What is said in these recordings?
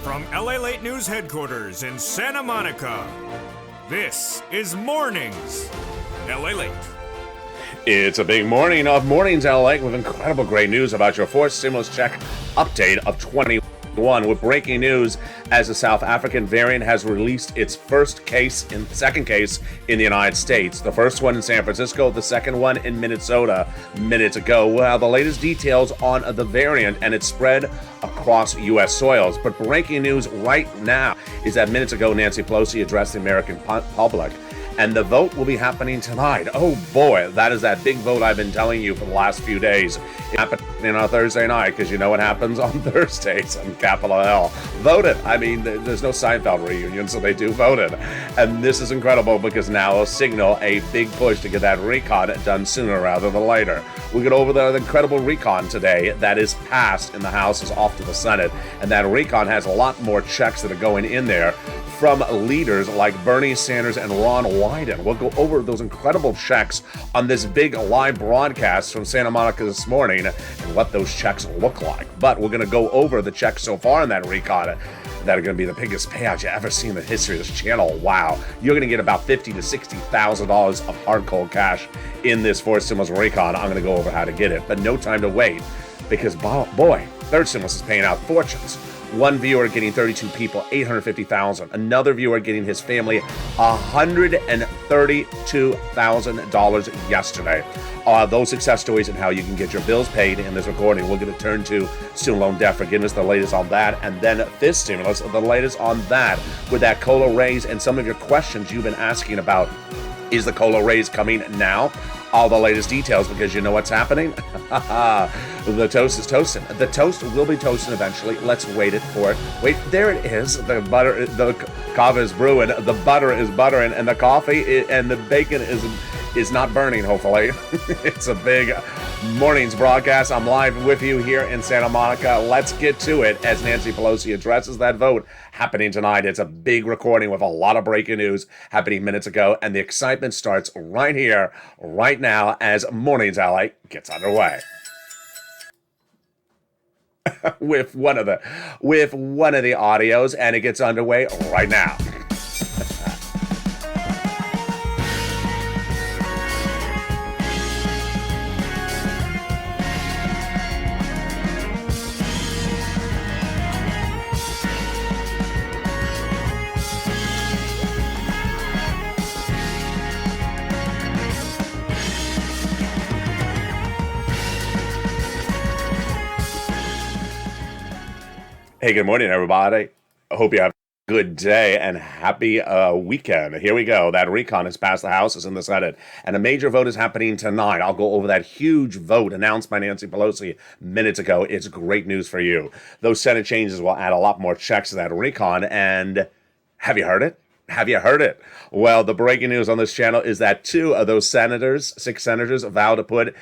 From LALATE News Headquarters in Santa Monica, this is Mornings LALATE. It's a big morning of Mornings LA with incredible great news about your fourth stimulus check update of 21 with breaking news as the South African variant has released its second case in the United States. The first one in San Francisco, the second one in Minnesota minutes ago. Well, the latest details on the variant and its spread across U.S. soils. But breaking news right now is that minutes ago, Nancy Pelosi addressed the American public. And the vote will be happening tonight. Oh boy, that is that big vote I've been telling you for the last few days. It happened on a Thursday night, because you know what happens on Thursdays on Capitol Hill. Voted. I mean, there's no Seinfeld reunion, so they do voted. And this is incredible because now it'll signal a big push to get that recon done sooner rather than later. We get over the incredible recon today that is passed in the House, is off to the Senate. And that recon has a lot more checks that are going in there from leaders like Bernie Sanders and Ron Wyden. We'll go over those incredible checks on this big live broadcast from Santa Monica this morning and what those checks look like. But we're going to go over the checks so far in that recon that are going to be the biggest payout you ever seen in the history of this channel. Wow. You're going to get about $50,000 to $60,000 of hard cold cash in this fourth stimulus recon. I'm going to go over how to get it, but no time to wait because, boy, third stimulus is paying out fortunes. One viewer getting 32 people, $850,000. Another viewer getting his family $132,000 yesterday. Those success stories and how you can get your bills paid in this recording. We're going to turn to student loan debt forgiveness, the latest on that, and then fifth stimulus, the latest on that, with that COLA raise and some of your questions you've been asking about. Is the COLA raise coming now? All the latest details, because you know what's happening? The toast is toasting. The toast will be toasting eventually. Let's wait for it. Wait, there it is. The coffee is brewing, the butter is buttering, and the coffee and the bacon is not burning, hopefully. It's a big morning's broadcast. I'm live with you here in Santa Monica. Let's get to it as Nancy Pelosi addresses that vote happening tonight. It's a big recording with a lot of breaking news happening minutes ago, and the excitement starts right here, right now, as Mornings LA gets underway. with one of the audios, and it gets underway right now. Hey, good morning, everybody. I hope you have a good day and happy weekend. Here we go. That recon has passed the House, is in the Senate, and a major vote is happening tonight. I'll go over that huge vote announced by Nancy Pelosi minutes ago. It's great news for you. Those Senate changes will add a lot more checks to that recon, and have you heard it? Have you heard it? Well, the breaking news on this channel is that two of those six senators, vowed to put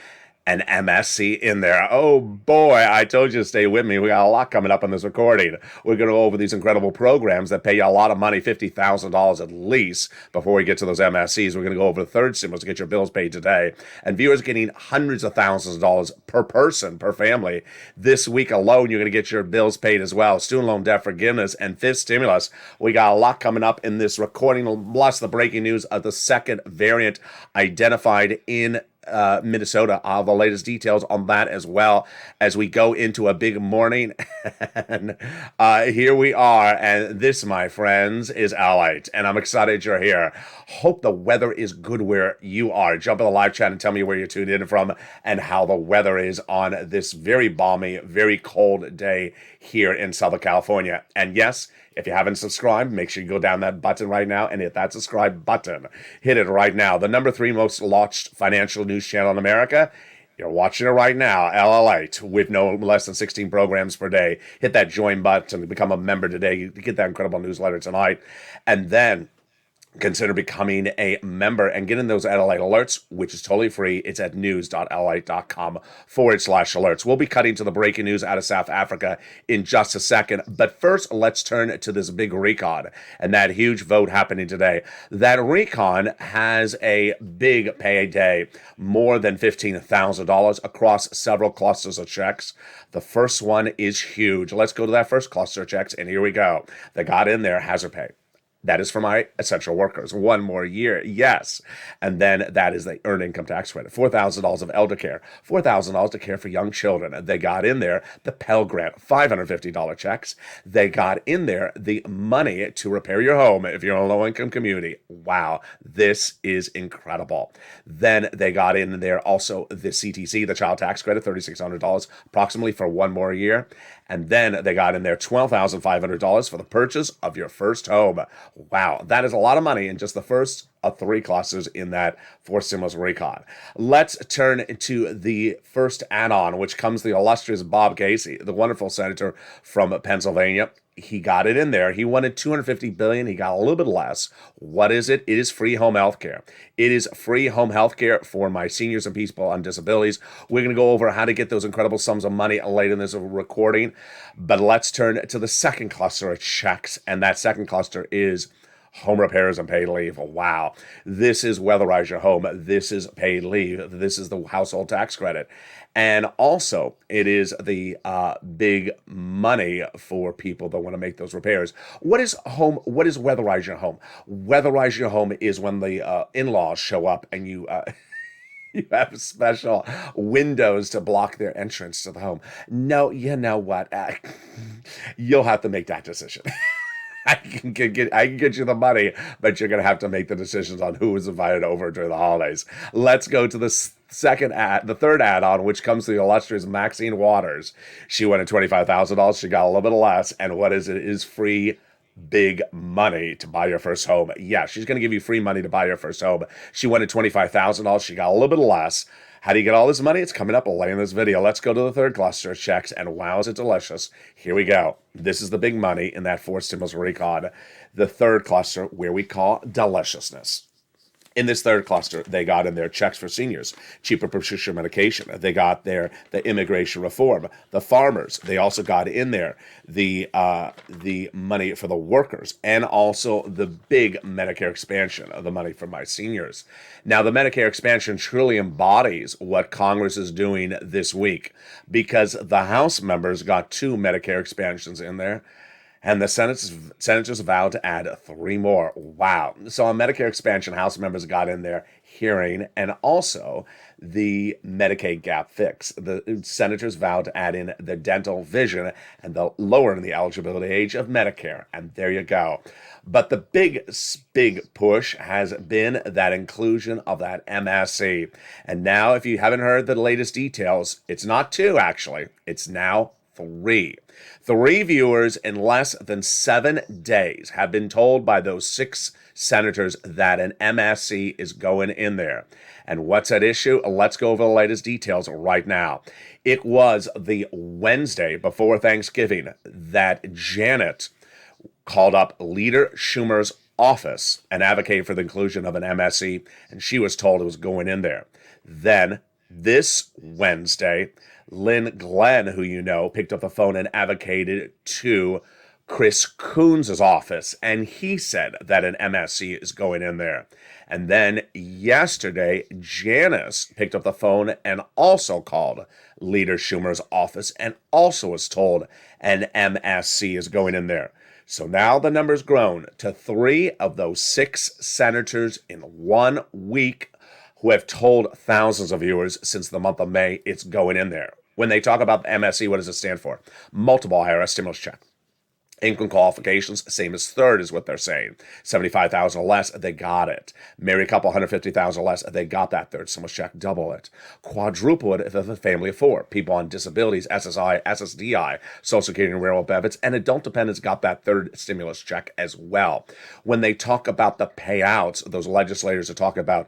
an MSC in there. Oh boy, I told you to stay with me. We got a lot coming up on this recording. We're going to go over these incredible programs that pay you a lot of money, $50,000 at least, before we get to those MSCs. We're going to go over the third stimulus to get your bills paid today. And viewers getting hundreds of thousands of dollars per person, per family. This week alone, you're going to get your bills paid as well. Student loan debt forgiveness and fifth stimulus. We got a lot coming up in this recording, plus the breaking news of the second variant identified in Minnesota. The latest details on that as well as we go into a big morning. And here we are, and this, my friends, is LALATE, and I'm excited you're here. Hope the weather is good where you are. Jump in the live chat and tell me where you're tuned in from and how the weather is on this very balmy, very cold day here in Southern California. And yes, if you haven't subscribed, make sure you go down that button right now and hit that subscribe button. Hit it right now. The number 3 most watched financial news channel in America. You're watching it right now, LALATE, with no less than 16 programs per day. Hit that join button to become a member today. You get that incredible newsletter tonight. And then consider becoming a member and getting those LALATE alerts, which is totally free. It's at news.lalate.com/alerts. We'll be cutting to the breaking news out of South Africa in just a second. But first, let's turn to this big recon and that huge vote happening today. That recon has a big payday, more than $15,000 across several clusters of checks. The first one is huge. Let's go to that first cluster of checks, and here we go. They got in there, hazard pay. That is for my essential workers. One more year, yes. And then that is the earned income tax credit. $4,000 of elder care. $4,000 to care for young children. They got in there the Pell Grant, $550 checks. They got in there the money to repair your home if you're in a low-income community. Wow, this is incredible. Then they got in there also the CTC, the child tax credit, $3,600 approximately for one more year. And then they got in there $12,500 for the purchase of your first home. Wow, that is a lot of money in just the first of three clusters in that fourth stimulus recon. Let's turn to the first add-on, which comes the illustrious Bob Casey, the wonderful senator from Pennsylvania. He got it in there. He wanted $250 billion. He got a little bit less. What is it? It is free home health care. It is free home health care for my seniors and people on disabilities. We're going to go over how to get those incredible sums of money later in this recording. But let's turn to the second cluster of checks. And that second cluster is home repairs and paid leave. Wow. This is weatherize your home. This is paid leave. This is the household tax credit. And also, it is the big money for people that want to make those repairs. What is home? What is weatherize your home? Weatherize your home is when the in-laws show up and you you have special windows to block their entrance to the home. No, you know what? You'll have to make that decision. I can get you the money, but you're going to have to make the decisions on who is invited over during the holidays. Let's go to the third add-on, which comes to the illustrious Maxine Waters. She wanted $25,000. She got a little bit less. And what is it? It is free big money to buy your first home. Yeah, she's going to give you free money to buy your first home. She wanted $25,000. She got a little bit less. How do you get all this money? It's coming up later in this video. Let's go to the third cluster of checks, and wow, is it delicious. Here we go. This is the big money in that fourth stimulus recon. The third cluster, where we call deliciousness. In this third cluster, they got in their checks for seniors, cheaper prescription medication. They got there the immigration reform, the farmers. They also got in there the money for the workers, and also the big Medicare expansion of the money for my seniors. Now, the Medicare expansion truly embodies what Congress is doing this week, because the House members got 2 Medicare expansions in there. And the senators vowed to add 3 more. Wow. So on Medicare expansion, House members got in there hearing, and also the Medicaid gap fix. The senators vowed to add in the dental, vision, and the lowering the eligibility age of Medicare. And there you go. But the big push has been that inclusion of that MSC. And now, if you haven't heard the latest details, it's not 2, actually. It's now 3. 3 viewers in less than 7 days have been told by those 6 senators that an MSC is going in there. And what's at issue? Let's go over the latest details right now. It was the Wednesday before Thanksgiving that Janet called up Leader Schumer's office and advocated for the inclusion of an MSC, and she was told it was going in there. Then, this Wednesday, Lynn Glenn, who you know, picked up the phone and advocated to Chris Coons' office, and he said that an MSC is going in there. And then yesterday, Janice picked up the phone and also called Leader Schumer's office and also was told an MSC is going in there. So now the number's grown to 3 of those 6 senators in 1 week who have told thousands of viewers since the month of May it's going in there. When they talk about the MSC, what does it stand for? Multiple IRS stimulus check. Income qualifications, same as third is what they're saying. $75,000 less, they got it. Married couple, $150,000 less, they got that third stimulus check, double it. Quadruple it if it's a family of 4. People on disabilities, SSI, SSDI, Social Security and railroad benefits, and adult dependents got that third stimulus check as well. When they talk about the payouts, those legislators are talking about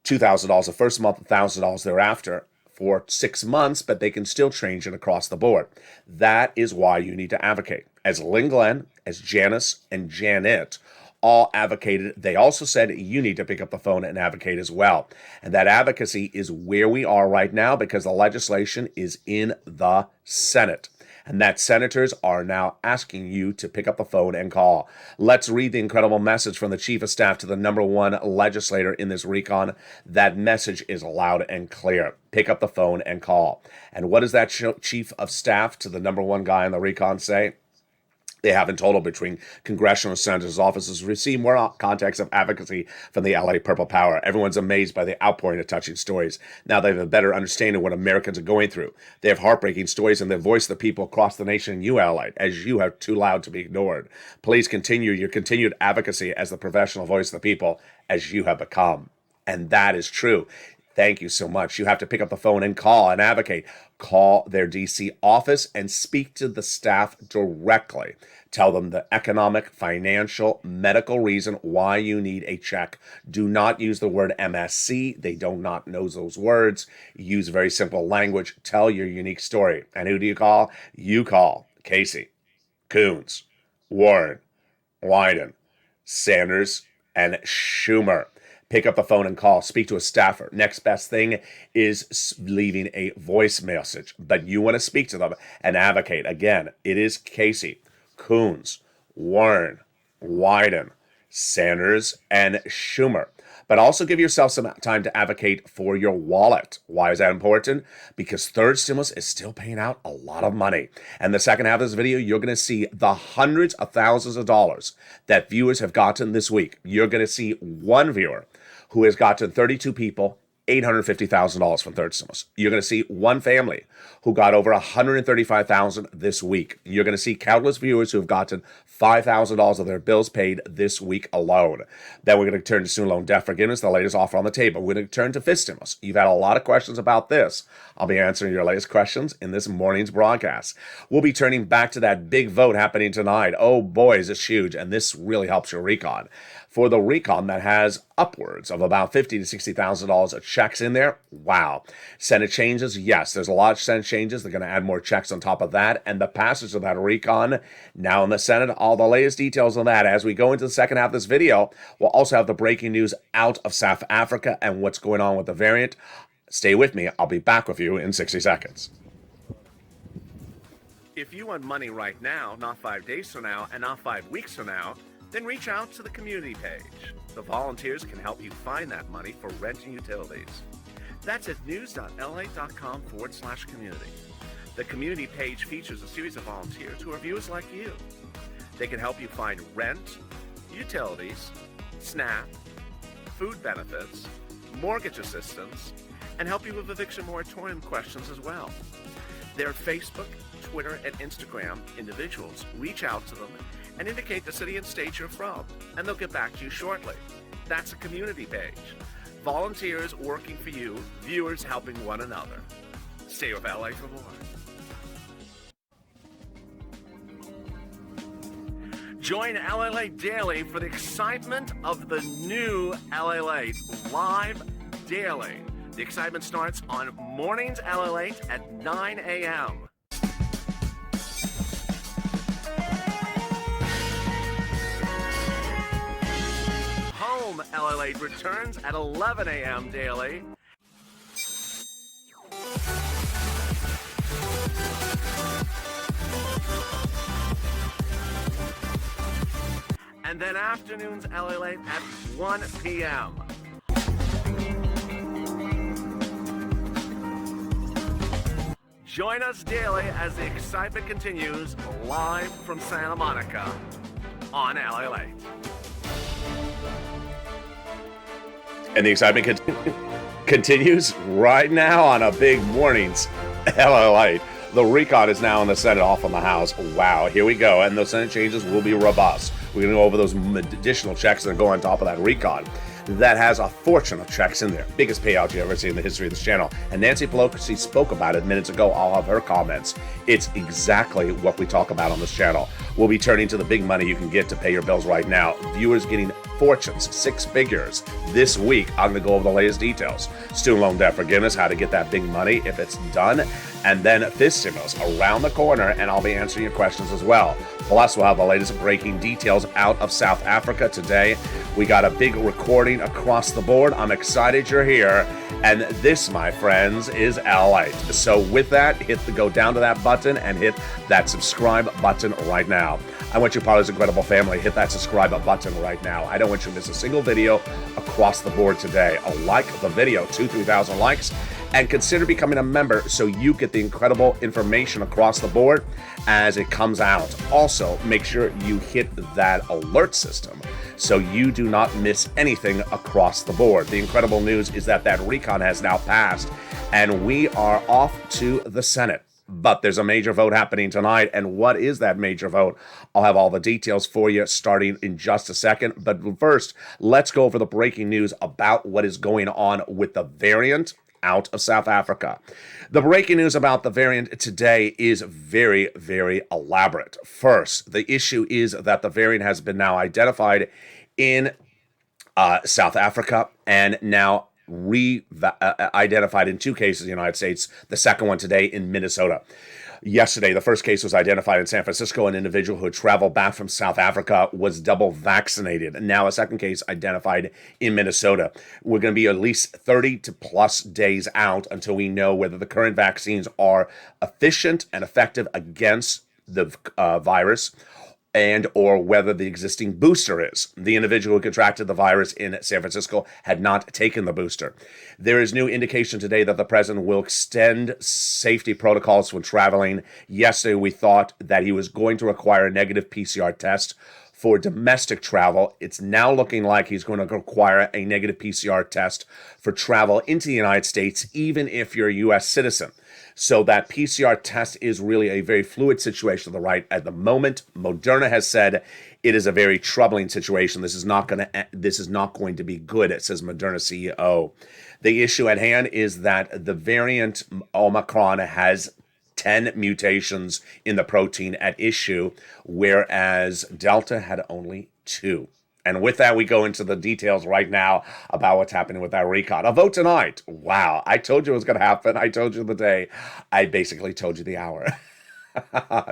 $2,000 the first month, $1,000 thereafter for 6 months, but they can still change it across the board. That is why you need to advocate. As Lynn Glenn, as Janice, and Janet all advocated. They also said you need to pick up the phone and advocate as well. And that advocacy is where we are right now because the legislation is in the Senate. And that senators are now asking you to pick up the phone and call. Let's read the incredible message from the chief of staff to the number one legislator in this recon. That message is loud and clear. Pick up the phone and call. And what does that chief of staff to the number one guy in the recon say? They have in total between congressional senators' offices received more contacts of advocacy from the LA Purple Power. Everyone's amazed by the outpouring of touching stories. Now they have a better understanding of what Americans are going through. They have heartbreaking stories and they voice the people across the nation you LA, as you are too loud to be ignored. Please continue your continued advocacy as the professional voice of the people as you have become. And that is true. Thank you so much. You have to pick up the phone and call and advocate. Call their DC office and speak to the staff directly. Tell them the economic, financial, medical reason why you need a check. Do not use the word MSC. They do not know those words. Use very simple language. Tell your unique story. And who do you call? You call Casey, Coons, Warren, Wyden, Sanders, and Schumer. Pick up the phone and call. Speak to a staffer. Next best thing is leaving a voice message. But you want to speak to them and advocate. Again, it is Casey, Coons, Warren, Wyden, Sanders, and Schumer. But also give yourself some time to advocate for your wallet. Why is that important? Because third stimulus is still paying out a lot of money. And the second half of this video, you're going to see the hundreds of thousands of dollars that viewers have gotten this week. You're going to see one viewer who has gotten 32 people $850,000 from third stimulus. You're going to see one family who got over $135,000 this week. You're going to see countless viewers who have gotten $5,000 of their bills paid this week alone. Then we're going to turn to student loan debt forgiveness, the latest offer on the table. We're going to turn to fifth stimulus. You've had a lot of questions about this. I'll be answering your latest questions in this morning's broadcast. We'll be turning back to that big vote happening tonight. Oh boy, is this huge, and this really helps your recon. For the recon that has upwards of about $50,000 to $60,000 of checks in there, wow. Senate changes, yes, there's a lot of Senate changes. They're going to add more checks on top of that. And the passage of that recon now in the Senate, all the latest details on that. As we go into the second half of this video, we'll also have the breaking news out of South Africa and what's going on with the variant. Stay with me. I'll be back with you in 60 seconds. If you want money right now, not 5 days from now, and not 5 weeks from now, then reach out to the community page. The volunteers can help you find that money for rent and utilities. That's at news.la.com/community. The community page features a series of volunteers who are viewers like you. They can help you find rent, utilities, SNAP, food benefits, mortgage assistance, and help you with eviction moratorium questions as well. Their Facebook, Twitter, and Instagram individuals reach out to them and indicate the city and state you're from, and they'll get back to you shortly. That's a community page. Volunteers working for you, viewers helping one another. Stay with LA for more. Join LALATE Daily for the excitement of the new LALATE live daily. The excitement starts on mornings LALATE at 9 a.m. Home LALATE returns at 11 a.m. daily. And then afternoons LALATE at 1 p.m. Join us daily as the excitement continues live from Santa Monica on LALATE. And the excitement continues right now on a big morning's LALATE. The recon is now in the Senate, off on the House. Wow, here we go. And those Senate changes will be robust. We're going to go over those additional checks that go on top of that recon. That has a fortune of checks in there. Biggest payout you ever see in the history of this channel. And Nancy Pelosi spoke about it minutes ago. I'll have her comments. It's exactly what we talk about on this channel. We'll be turning to the big money you can get to pay your bills right now. Viewers getting fortunes, 6 figures. This week, I'm going to go over the latest details. Student loan debt forgiveness, how to get that big money if it's done. and then Fistimos around the corner, and I'll be answering your questions as well. Plus, we'll have the latest breaking details out of South Africa today. We got a big recording across the board. I'm excited you're here. And this, my friends, is LALATE. So with that, go down to that button and hit that subscribe button right now. I want you part of this incredible family. Hit that subscribe button right now. I don't want you to miss a single video across the board today. Like the video, 2,000-3,000 likes, and consider becoming a member so you get the incredible information across the board as it comes out. Also, make sure you hit that alert system so you do not miss anything across the board. The incredible news is that recon has now passed, and we are off to the Senate. But there's a major vote happening tonight, and what is that major vote? I'll have all the details for you starting in just a second. But first, let's go over the breaking news about what is going on with the variant out of South Africa. The breaking news about the variant today is very, very elaborate. First, the issue is that the variant has been now identified in South Africa and now identified in 2 cases in the United States, the second one today in Minnesota. Yesterday, the first case was identified in San Francisco. An individual who had traveled back from South Africa was double vaccinated. And now a second case identified in Minnesota. We're going to be at least 30 to plus days out until we know whether the current vaccines are efficient and effective against the virus, and or whether the existing booster is. The individual who contracted the virus in San Francisco had not taken the booster. There is new indication today that the president will extend safety protocols when traveling. Yesterday, we thought that he was going to require a negative PCR test for domestic travel. It's now looking like he's going to require a negative PCR test for travel into the United States, even if you're a U.S. citizen. So that PCR test is really a very fluid situation at the moment. Moderna has said it is a very troubling situation. This is not going to be good, it says Moderna CEO. The issue at hand is that the variant Omicron has 10 mutations in the protein at issue, whereas Delta had only 2. And with that, we go into the details right now about what's happening with that recon. A vote tonight. Wow. I told you it was going to happen. I told you the day. I basically told you the hour.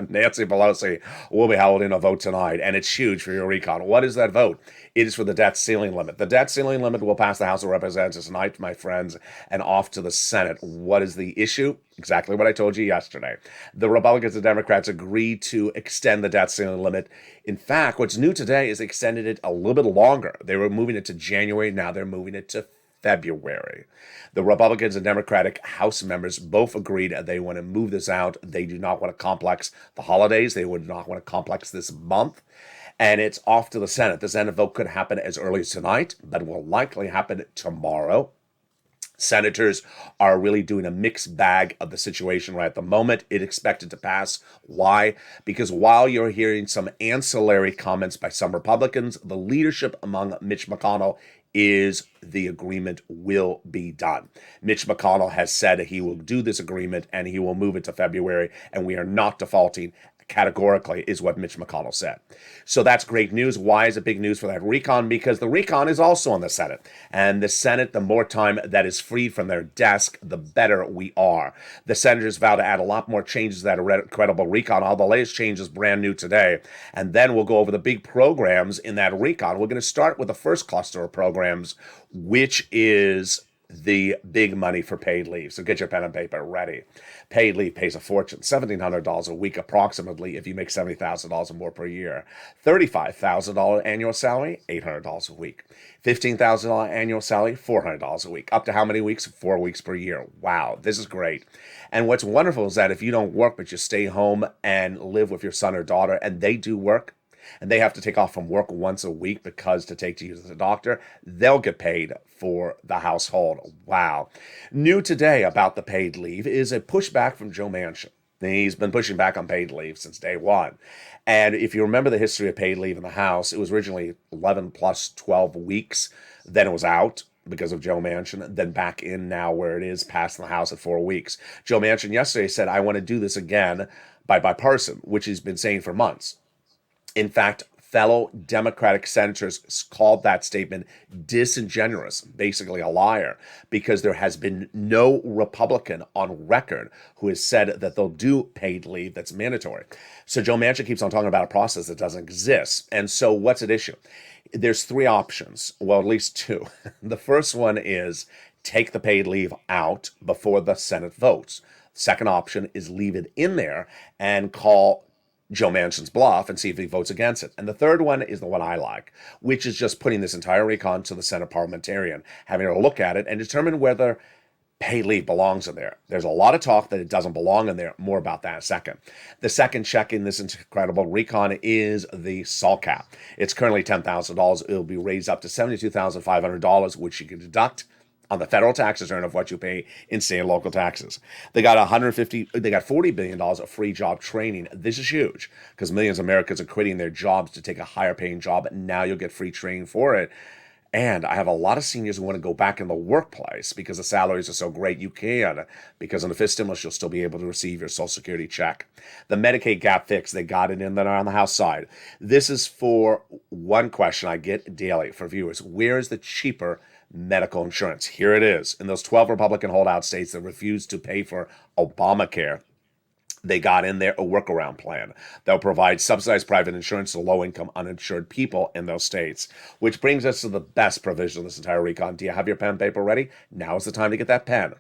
Nancy Pelosi will be holding a vote tonight, and it's huge for your recon. What is that vote? It is for the debt ceiling limit. The debt ceiling limit will pass the House of Representatives tonight, my friends, and off to the Senate. What is the issue? Exactly what I told you yesterday. The Republicans and Democrats agreed to extend the debt ceiling limit. In fact, what's new today is extended it a little bit longer. They were moving it to January. Now they're moving it to February. The Republicans and Democratic House members both agreed they want to move this out. They do not want to complex the holidays. They would not want to complex this month. And it's off to the Senate. The Senate vote could happen as early as tonight, but will likely happen tomorrow. Senators are really doing a mixed bag of the situation right at the moment. It's expected to pass. Why? Because while you're hearing some ancillary comments by some Republicans, the leadership among Mitch McConnell is the agreement will be done. Mitch McConnell has said he will do this agreement and he will move it to February, and we are not defaulting categorically, is what Mitch McConnell said. So that's great news. Why is it big news for that recon? Because the recon is also in the Senate. And the Senate, the more time that is freed from their desk, the better we are. The senators vow to add a lot more changes to that incredible recon. All the latest changes brand new today. And then we'll go over the big programs in that recon. We're going to start with the first cluster of programs, which is the big money for paid leave. So get your pen and paper ready. Paid leave pays a fortune, $1,700 a week approximately if you make $70,000 or more per year. $35,000 annual salary, $800 a week. $15,000 annual salary, $400 a week. Up to how many weeks? 4 weeks per year. Wow, this is great. And what's wonderful is that if you don't work but you stay home and live with your son or daughter and they do work, and they have to take off from work once a week because to take to you as a doctor, they'll get paid for the household. Wow. New today about the paid leave is a pushback from Joe Manchin. He's been pushing back on paid leave since day one. And if you remember the history of paid leave in the House, it was originally 11 plus 12 weeks. Then it was out because of Joe Manchin, then back in now where it is, passed in the House at 4 weeks. Joe Manchin yesterday said, I want to do this again by bipartisan, which he's been saying for months. In fact, fellow Democratic senators called that statement disingenuous, basically a liar, because there has been no Republican on record who has said that they'll do paid leave that's mandatory. So Joe Manchin keeps on talking about a process that doesn't exist. And so what's at issue? There's three options, well, at least two. The first one is take the paid leave out before the Senate votes. Second option is leave it in there and call Joe Manchin's bluff and see if he votes against it. And the third one is the one I like, which is just putting this entire recon to the Senate parliamentarian, having a look at it and determine whether paid leave belongs in there. There's a lot of talk that it doesn't belong in there. More about that in a second. The second check in this incredible recon is the SALT cap. It's currently $10,000. It'll be raised up to $72,500, which you can deduct on the federal tax return of what you pay in state and local taxes. They got $40 billion of free job training. This is huge because millions of Americans are quitting their jobs to take a higher paying job, and now you'll get free training for it. And I have a lot of seniors who want to go back in the workplace because the salaries are so great. You can, because on the fifth stimulus, you'll still be able to receive your Social Security check. The Medicaid gap fix, they got it in there on the House side. This is for one question I get daily for viewers. Where is the cheaper medical insurance? Here it is. In those 12 Republican holdout states that refused to pay for Obamacare, they got in there a workaround plan. They'll provide subsidized private insurance to low-income uninsured people in those states, which brings us to the best provision of this entire recon. Do you have your pen and paper ready? Now is the time to get that pen.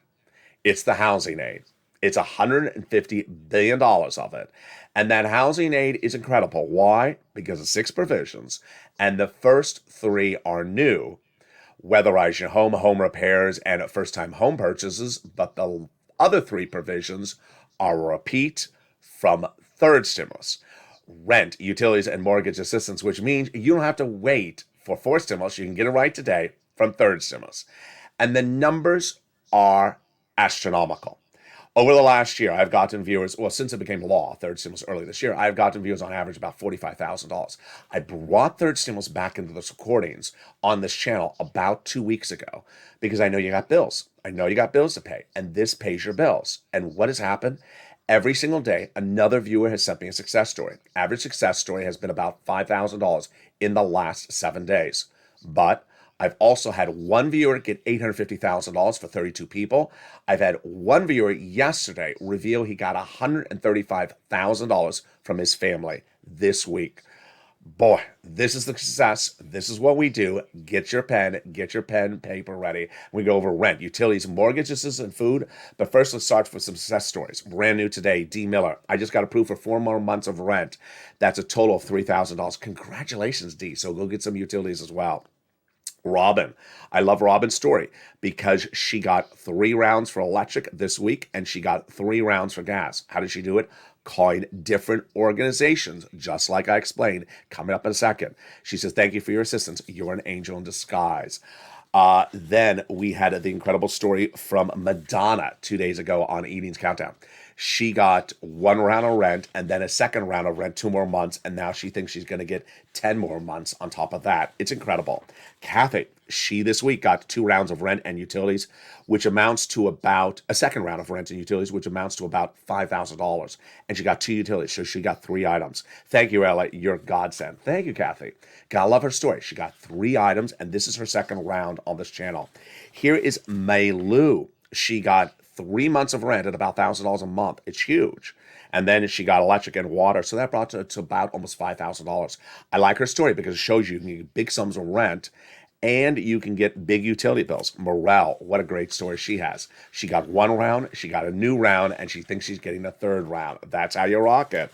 It's the housing aid. It's $150 billion of it. And that housing aid is incredible. Why? Because of 6 provisions, and the first 3 are new. Weatherize your home repairs, and first-time home purchases, but the other 3 provisions are a repeat from third stimulus. Rent, utilities, and mortgage assistance, which means you don't have to wait for fourth stimulus. You can get it right today from third stimulus. And the numbers are astronomical. Over the last year, I've gotten viewers, well, since it became law, third stimulus early this year, I've gotten viewers on average about $45,000. I brought third stimulus back into the recordings on this channel about 2 weeks ago because I know you got bills. I know you got bills to pay, and this pays your bills. And what has happened? Every single day, another viewer has sent me a success story. Average success story has been about $5,000 in the last 7 days. But I've also had one viewer get $850,000 for 32 people. I've had one viewer yesterday reveal he got $135,000 from his family this week. Boy, this is the success. This is what we do. Get your pen, paper ready. We go over rent, utilities, mortgages, and food. But first, let's start with some success stories. Brand new today, D. Miller. I just got approved for 4 more months of rent. That's a total of $3,000. Congratulations, D. So go get some utilities as well. Robin. I love Robin's story because she got 3 rounds for electric this week and she got 3 rounds for gas. How did she do it? Calling different organizations, just like I explained, coming up in a second. She says, thank you for your assistance. You're an angel in disguise. Then we had the incredible story from Madonna 2 days ago on Eating's Countdown. She got 1 round of rent and then a second round of rent, 2 more months, and now she thinks she's going to get 10 more months on top of that. It's incredible. Kathy, she this week got 2 rounds of rent and utilities, which amounts to about a second round of rent and utilities, which amounts to about $5,000. And she got 2 utilities, so she got 3 items. Thank you, Ella. You're a godsend. Thank you, Kathy. Gotta love her story. She got 3 items, and this is her second round on this channel. Here is May Lou. She got 3 months of rent at about $1,000 a month. It's huge. And then she got electric and water. So that brought her to about almost $5,000. I like her story because it shows you can get big sums of rent and you can get big utility bills. Morel, what a great story she has. She got 1 round, she got a new round, and she thinks she's getting a 3rd round. That's how you rock it.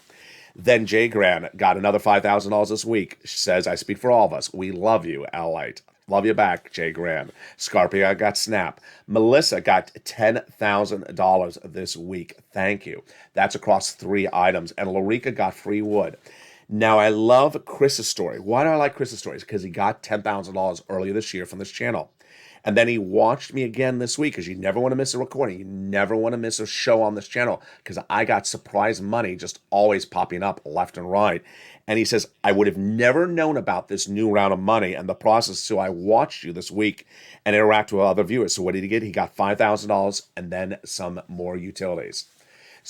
Then Jay Grant got another $5,000 this week. She says, I speak for all of us. We love you, LALATE. Love you back, Jay Graham. Scarpia got Snap. Melissa got $10,000 this week. Thank you. That's across 3 items. And Larica got free wood. Now, I love Chris's story. Why do I like Chris's stories? Because he got $10,000 earlier this year from this channel. And then he watched me again this week because you never want to miss a recording. You never want to miss a show on this channel because I got surprise money just always popping up left and right. And he says, I would have never known about this new round of money and the process, so I watched you this week and interact with other viewers. So what did he get? He got $5,000 and then some more utilities.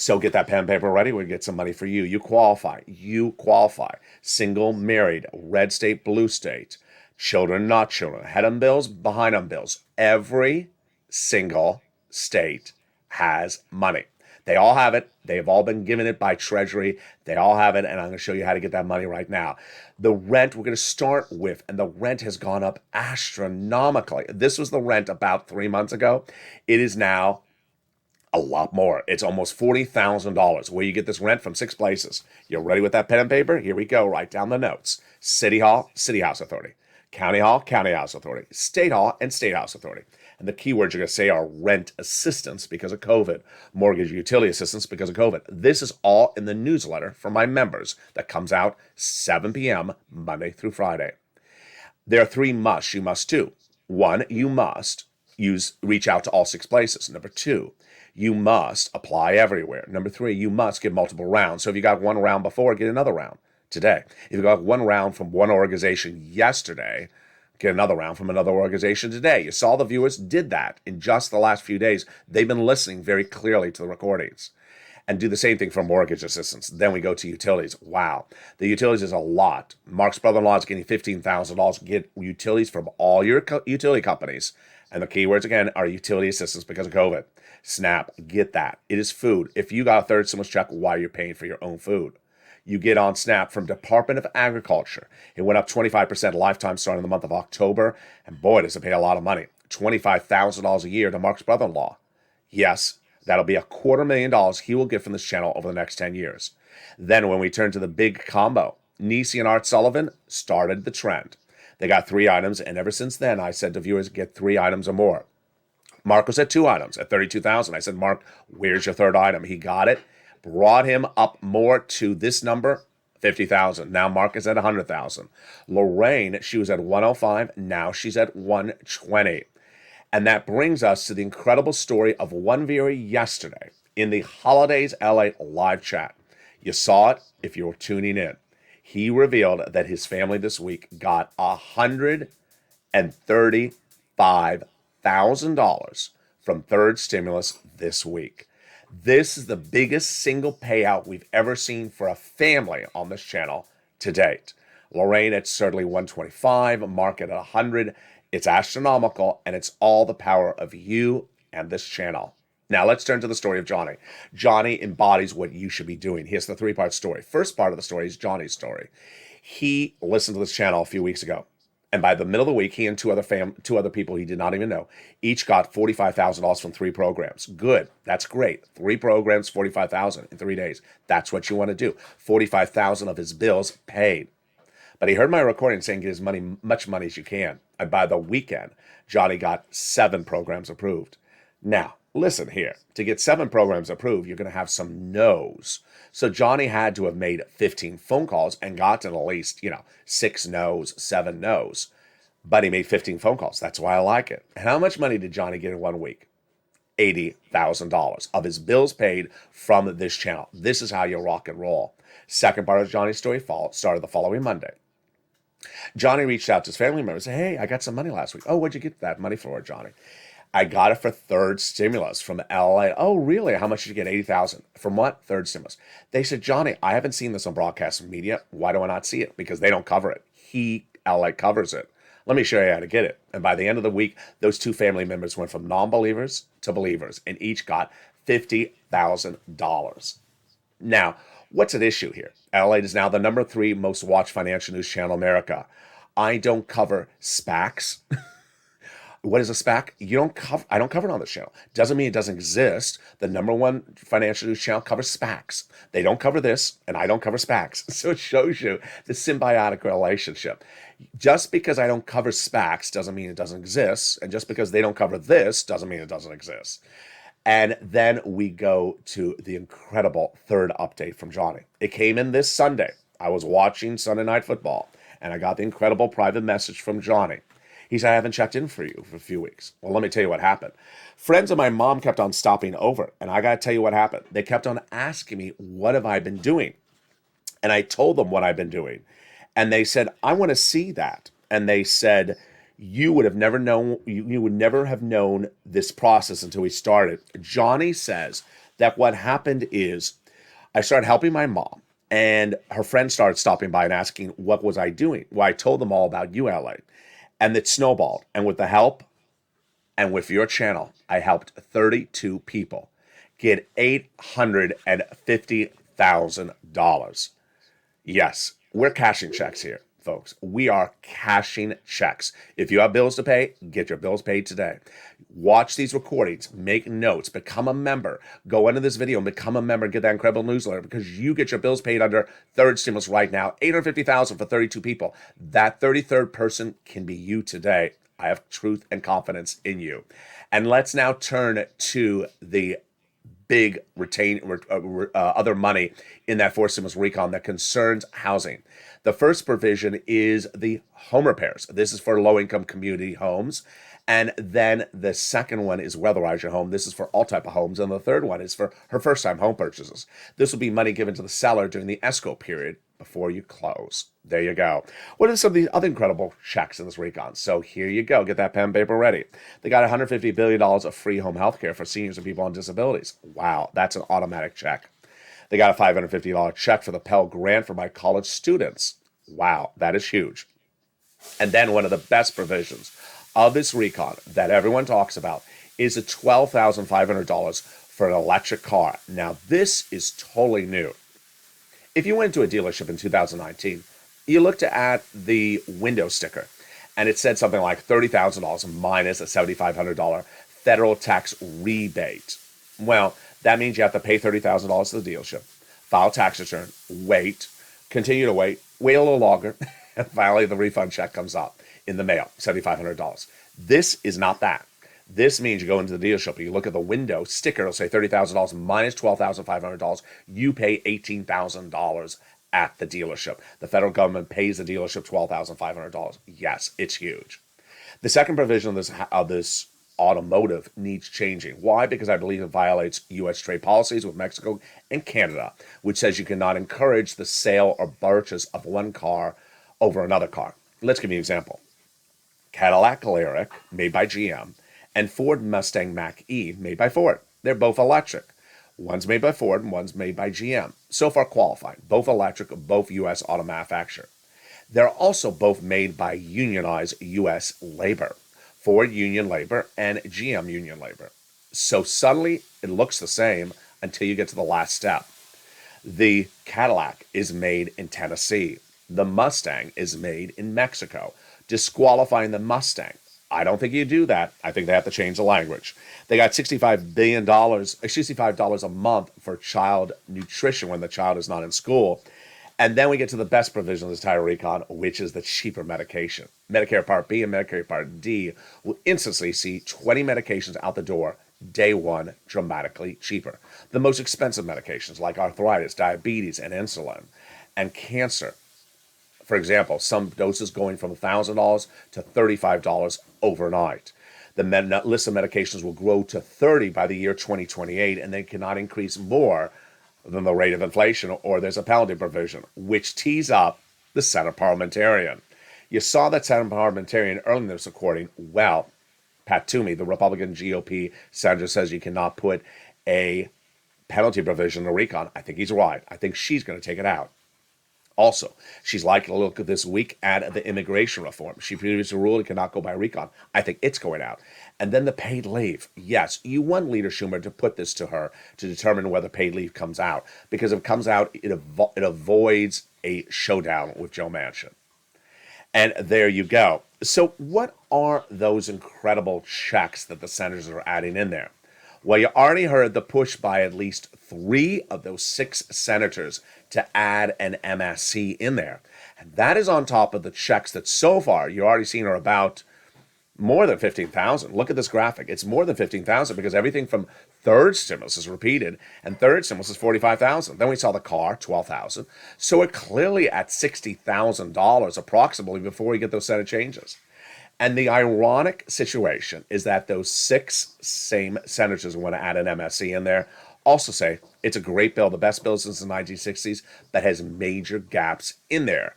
So get that pen and paper ready. We'll get some money for you. You qualify. You qualify. Single, married, red state, blue state, children, not children, ahead on bills, behind on bills. Every single state has money. They all have it. They have all been given it by Treasury. They all have it, and I'm going to show you how to get that money right now. The rent we're going to start with, and the rent has gone up astronomically. This was the rent about 3 months ago. It is now a lot more. It's almost $40,000. Where you get this rent from 6 places. You're ready with that pen and paper? Here we go. Write down the notes. City Hall, City House Authority. County Hall, County House Authority. State Hall, and State House Authority. And the keywords you're going to say are rent assistance because of COVID, mortgage utility assistance because of COVID. This is all in the newsletter for my members that comes out 7 p.m. Monday through Friday. There are 3 musts you must do. 1, you must reach out to all 6 places. Number 2, you must apply everywhere. Number 3, you must get multiple rounds. So if you got 1 round before, get another round today. If you got 1 round from one organization yesterday, get another round from another organization today. You saw the viewers did that in just the last few days. They've been listening very clearly to the recordings. And do the same thing for mortgage assistance. Then we go to utilities. Wow. The utilities is a lot. Mark's brother-in-law is getting $15,000. Get utilities from all your utility companies. And the keywords, again, are utility assistance because of COVID. SNAP, get that. It is food. If you got a third stimulus check, why are you paying for your own food? You get on SNAP from Department of Agriculture. It went up 25% lifetime starting in the month of October. And boy, does it pay a lot of money. $25,000 a year to Mark's brother-in-law. Yes, that'll be $250,000 he will get from this channel over the next 10 years. Then when we turn to the big combo, Nisi and Art Sullivan started the trend. They got 3 items, and ever since then, I said to viewers, get 3 items or more. Mark was at 2 items at $32,000. I said, Mark, where's your 3rd item? He got it, brought him up more to this number, $50,000. Now Mark is at $100,000. Lorraine, she was at $105. Now she's at $120. And that brings us to the incredible story of one viewer yesterday in the Holidays LA live chat. You saw it if you were tuning in. He revealed that his family this week got $135,000 from 3rd stimulus this week. This is the biggest single payout we've ever seen for a family on this channel to date. Lorraine at certainly 125, Mark at 100. It's astronomical, and it's all the power of you and this channel. Now let's turn to the story of Johnny. Johnny embodies what you should be doing. Here's the 3-part story. First part of the story is Johnny's story. He listened to this channel a few weeks ago, and by the middle of the week, he and two other people he did not even know, each got $45,000 from 3 programs. Good. That's great. 3 programs, $45,000 in 3 days. That's what you want to do. $45,000 of his bills paid. But he heard my recording saying get as much money as you can. And by the weekend, Johnny got 7 programs approved. Now, listen here. To get 7 programs approved, you're going to have some no's. So Johnny had to have made 15 phone calls and gotten at least, 6 no's, 7 no's. But he made 15 phone calls. That's why I like it. And how much money did Johnny get in 1 week? $80,000 of his bills paid from this channel. This is how you rock and roll. Second part of Johnny's story started the following Monday. Johnny reached out to his family members and said, hey, I got some money last week. Oh, what'd you get that money for, Johnny? I got it for 3rd stimulus from LA. Oh, really? How much did you get? $80,000. From what? 3rd stimulus. They said, Johnny, I haven't seen this on broadcast media. Why do I not see it? Because they don't cover it. LA covers it. Let me show you how to get it. And by the end of the week, those 2 family members went from non-believers to believers and each got $50,000. Now, what's at issue here? LA is now the number 3 most watched financial news channel in America. I don't cover SPACs. What is a SPAC? I don't cover it on this channel. Doesn't mean it doesn't exist. The number 1 financial news channel covers SPACs. They don't cover this, and I don't cover SPACs. So it shows you the symbiotic relationship. Just because I don't cover SPACs doesn't mean it doesn't exist. And just because they don't cover this doesn't mean it doesn't exist. And then we go to the incredible 3rd update from Johnny. It came in this Sunday. I was watching Sunday Night Football, and I got the incredible private message from Johnny. He said, I haven't checked in for you for a few weeks. Well, let me tell you what happened. Friends of my mom kept on stopping over, and I got to tell you what happened. They kept on asking me, what have I been doing? And I told them what I've been doing. And they said, I want to see that. And they said, you would never have known this process until we started. Johnny says that what happened is I started helping my mom, and her friends started stopping by and asking what was I doing. Well, I told them all about ULA, and it snowballed. And with the help and with your channel, I helped 32 people get $850,000. Yes, we're cashing checks here, folks. We are cashing checks. If you have bills to pay, get your bills paid today. Watch these recordings, make notes, become a member. Go into this video and become a member and get that incredible newsletter, because you get your bills paid under third stimulus right now. $850,000 for 32 people. That 33rd person can be you today. I have truth and confidence in you. And let's now turn to the big other money in that fourth stimulus recon that concerns housing. The first provision is the home repairs. This is for low-income community homes. And then the second one is weatherize your home. This is for all type of homes. And the third one is for her first-time home purchases. This will be money given to the seller during the escrow period before you close. There you go. What are some of these other incredible checks in this recon? So here you go. Get that pen and paper ready. They got $150 billion of free home health care for seniors and people on disabilities. Wow, that's an automatic check. They got a $550 check for the Pell Grant for my college students. Wow, that is huge. And then one of the best provisions of this recon that everyone talks about is a $12,500 for an electric car. Now, this is totally new. If you went to a dealership in 2019, you looked at the window sticker, and it said something like $30,000 minus a $7,500 federal tax rebate. Well, that means you have to pay $30,000 to the dealership, file tax return, wait, continue to wait a little longer, and finally the refund check comes up in the mail, $7,500. This is not that. This means you go into the dealership, you look at the window sticker, it'll say $30,000 minus $12,500. You pay $18,000 at the dealership. The federal government pays the dealership $12,500. Yes, it's huge. The second provision of this automotive needs changing. Why? Because I believe it violates U.S. trade policies with Mexico and Canada, which says you cannot encourage the sale or purchase of one car over another car. Let's give you an example. Cadillac Lyric, made by GM, and Ford Mustang Mach-E, made by Ford. They're both electric. One's made by Ford and one's made by GM. So far qualified. Both electric, both U.S. auto manufacturer. They're also both made by unionized U.S. labor. Ford union labor and GM union labor. So suddenly it looks the same until you get to the last step. The Cadillac is made in Tennessee. The Mustang is made in Mexico, disqualifying the Mustang. I don't think you do that. I think they have to change the language. They got $65 a month for child nutrition when the child is not in school. And then we get to the best provision of this entire recon, which is the cheaper medication. Medicare Part B and Medicare Part D will instantly see 20 medications out the door, day one, dramatically cheaper. The most expensive medications like arthritis, diabetes, and insulin, and cancer. For example, some doses going from $1,000 to $35 overnight. The list of medications will grow to 30 by the year 2028, and they cannot increase more than the rate of inflation, or there's a penalty provision, which tees up the Senate parliamentarian. You saw that Senate parliamentarian early in this recording. Well, Pat Toomey, the Republican GOP senator, says you cannot put a penalty provision in the recon. I think he's right. I think she's going to take it out. Also, she's likely to look this week at the immigration reform. She previously ruled it cannot go by recon. I think it's going out. And then the paid leave. Yes, you want Leader Schumer to put this to her to determine whether paid leave comes out. Because if it comes out, it avoids a showdown with Joe Manchin. And there you go. So what are those incredible checks that the senators are adding in there? Well, you already heard the push by at least 3 of those 6 senators to add an MSC in there. And that is on top of the checks that so far you're already seeing are about more than 15,000. Look at this graphic. It's more than 15,000 because everything from third stimulus is repeated, and third stimulus is 45,000. Then we saw the car, 12,000. So we're clearly at $60,000 approximately before we get those Senate changes. And the ironic situation is that those 6 same senators who want to add an MSC in there also say it's a great bill, the best bill since the 1960s, that has major gaps in there.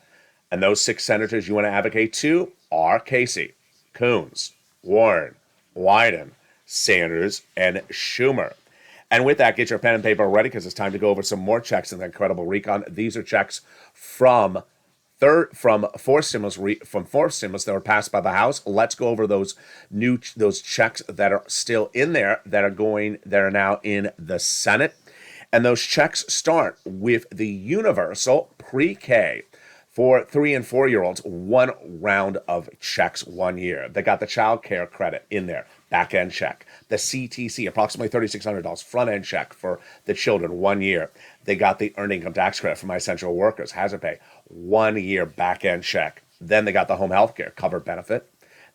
And those 6 senators you want to advocate to are Casey, Coons, Warren, Wyden, Sanders, and Schumer. And with that, get your pen and paper ready because it's time to go over some more checks in the incredible recon. These are checks from fourth stimulus that were passed by the House. Let's go over those checks that are still in there that are now in the Senate. And those checks start with the universal pre-K for 3 and 4 year olds, 1 round of checks 1 year. They got the child care credit in there, back end check. The CTC, approximately $3,600, front end check for the children 1 year. They got the earned income tax credit for my essential workers, hazard pay, 1 year back end check. Then they got the home health care covered benefit.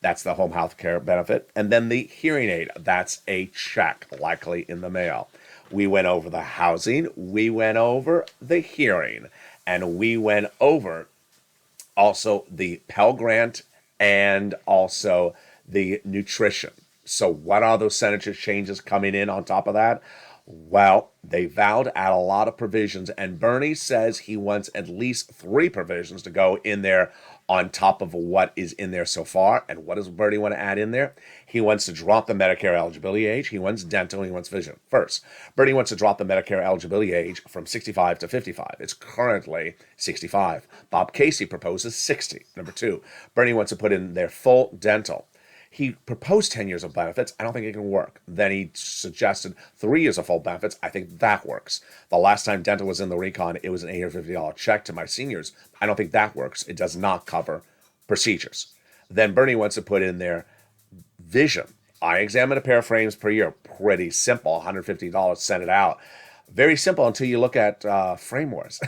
That's the home health care benefit. And then the hearing aid, that's a check, likely in the mail. We went over the housing, we went over the hearing, and we went over also the Pell Grant and also the nutrition. So what are those Senate changes coming in on top of that? Well, they vowed to add a lot of provisions, and Bernie says he wants at least 3 provisions to go in there on top of what is in there so far. And what does Bernie want to add in there? He wants to drop the Medicare eligibility age. He wants dental. He wants vision. First, Bernie wants to drop the Medicare eligibility age from 65 to 55. It's currently 65. Bob Casey proposes 60. Number 2, Bernie wants to put in their full dental. He proposed 10 years of benefits. I don't think it can work. Then he suggested 3 years of full benefits. I think that works. The last time dental was in the recon, it was an $850 check to my seniors. I don't think that works. It does not cover procedures. Then Bernie wants to put in their vision. I examine a pair of frames per year. Pretty simple. $150, send it out. Very simple until you look at Frame Wars.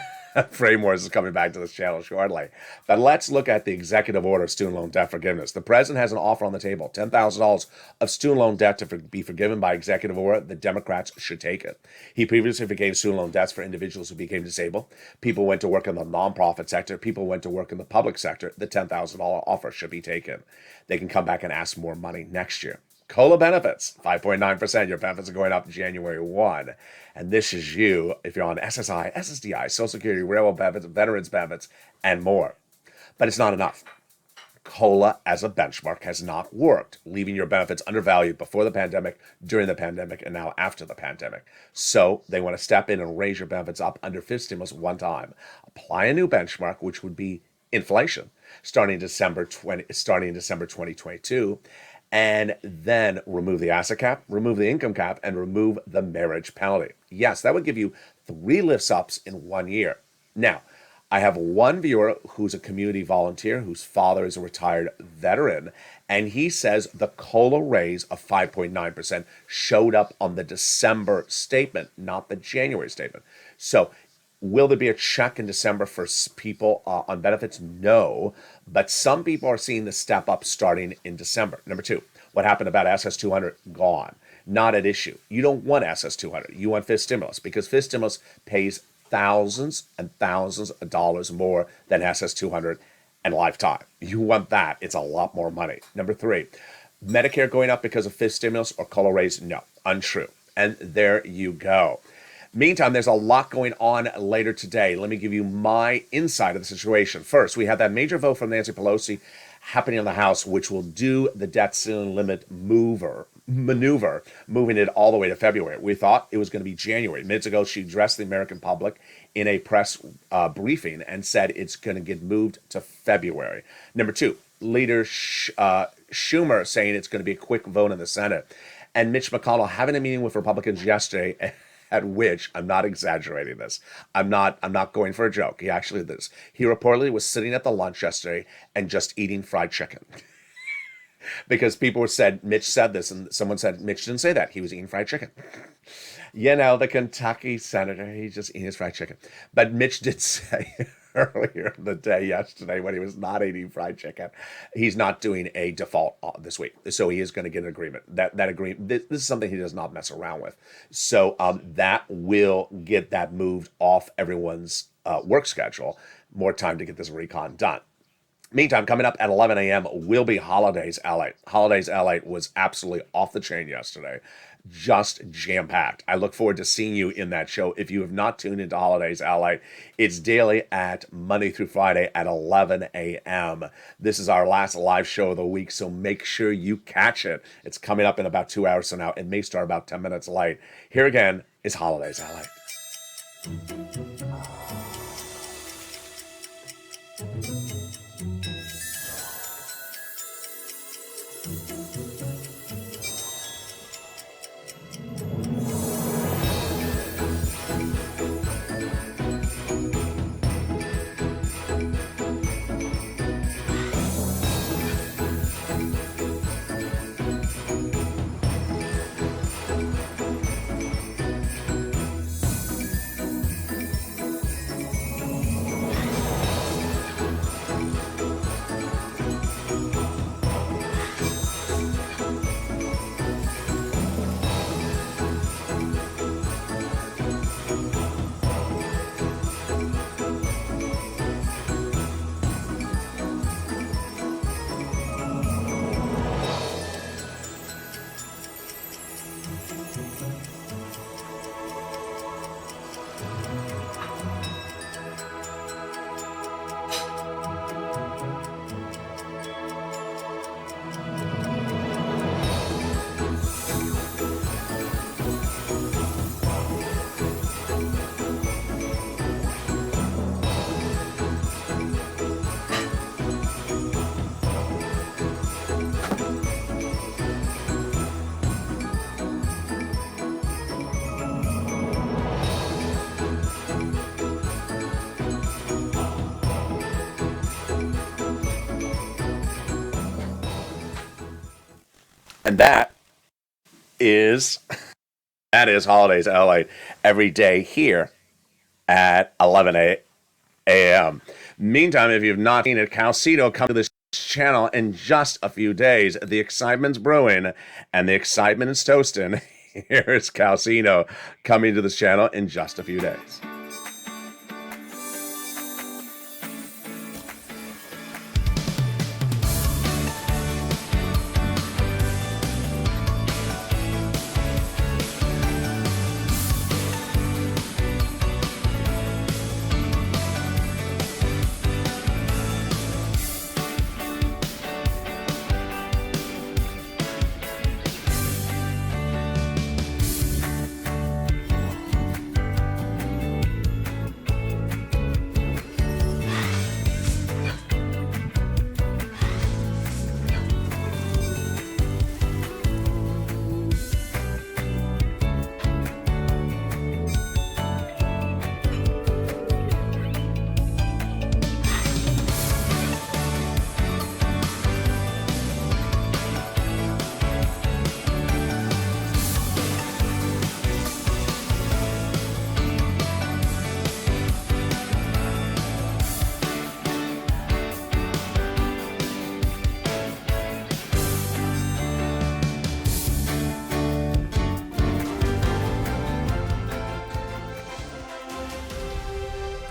Frame Wars is coming back to this channel shortly. But let's look at the executive order of student loan debt forgiveness. The president has an offer on the table, $10,000 of student loan debt to be forgiven by executive order. The Democrats should take it. He previously forgave student loan debts for individuals who became disabled. People went to work in the nonprofit sector. People went to work in the public sector. The $10,000 offer should be taken. They can come back and ask more money next year. COLA benefits, 5.9%. Your benefits are going up January 1. And this is you if you're on SSI, SSDI, Social Security, railroad benefits, veterans benefits, and more. But it's not enough. COLA as a benchmark has not worked, leaving your benefits undervalued before the pandemic, during the pandemic, and now after the pandemic. So they want to step in and raise your benefits up under fifth stimulus one time. Apply a new benchmark, which would be inflation, starting December 2022. And then remove the asset cap, remove the income cap, and remove the marriage penalty. Yes, that would give you 3 lifts ups in 1 year. Now, I have one viewer who's a community volunteer whose father is a retired veteran, and he says the COLA raise of 5.9% showed up on the December statement, not the January statement. So will there be a check in December for people on benefits? No, but some people are seeing the step up starting in December. Number 2, what happened about SS200? Gone. Not at issue. You don't want SS200. You want fifth stimulus because fifth stimulus pays thousands and thousands of dollars more than SS200 and lifetime. You want that. It's a lot more money. Number 3, Medicare going up because of fifth stimulus or COLA raise? No, untrue. And there you go. Meantime, there's a lot going on later today. Let me give you my insight of the situation. First, we have that major vote from Nancy Pelosi happening in the House, which will do the debt ceiling limit maneuver, moving it all the way to February. We thought it was going to be January. Minutes ago, she addressed the American public in a press briefing and said it's going to get moved to February. Number 2, Leader Schumer saying it's going to be a quick vote in the Senate. And Mitch McConnell having a meeting with Republicans yesterday at which, I'm not exaggerating this, I'm not going for a joke. He actually did this. He reportedly was sitting at the lunch yesterday and just eating fried chicken. Because people said, Mitch said this, and someone said, Mitch didn't say that. He was eating fried chicken. You know, the Kentucky senator, he's just eating his fried chicken. But Mitch did say earlier in the day yesterday when he was not eating fried chicken, he's not doing a default this week. So he is going to get an agreement. That agreement, this is something he does not mess around with. So that will get that moved off everyone's work schedule. More time to get this recon done. Meantime, coming up at 11 a.m. will be Holidays LATE. Holidays LATE was absolutely off the chain yesterday. just jam-packed. I look forward to seeing you in that show. If you have not tuned into Holidays LA, it's daily at Monday through Friday at 11 a.m. This is our last live show of the week, so make sure you catch it. It's coming up in about 2 hours from now. It may start about 10 minutes late. Here again is Holidays LA. And that is Holidays LA every day here at 11 a.m. Meantime, if you've not seen it, Calcito come to this channel in just a few days. The excitement's brewing and the excitement is toasting. Here's Calcito coming to this channel in just a few days.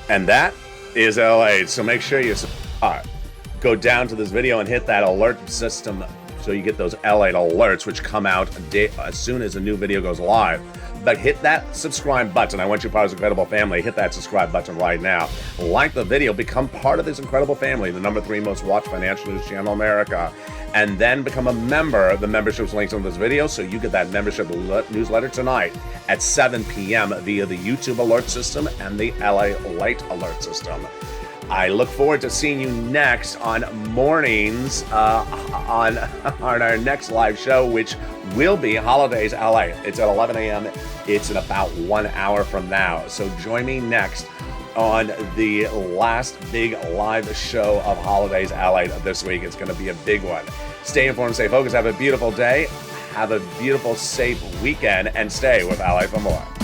And that is LA. So make sure you go down to this video and hit that alert system so you get those LA alerts, which come out as soon as a new video goes live. But hit that subscribe button. I want you part of this incredible family. Hit that subscribe button right now. Like the video. Become part of this incredible family, the #3 most watched financial news channel in America. And then become a member. The membership's linked in this video, so you get that membership newsletter tonight at 7 p.m. via the YouTube alert system and the LALATE alert system. I look forward to seeing you next on mornings on our next live show, which will be Holidays LA. It's at 11 a.m. It's in about 1 hour from now. So join me next on the last big live show of Holidays LA this week. It's going to be a big one. Stay informed, stay focused, have a beautiful day, have a beautiful, safe weekend, and stay with LA for more.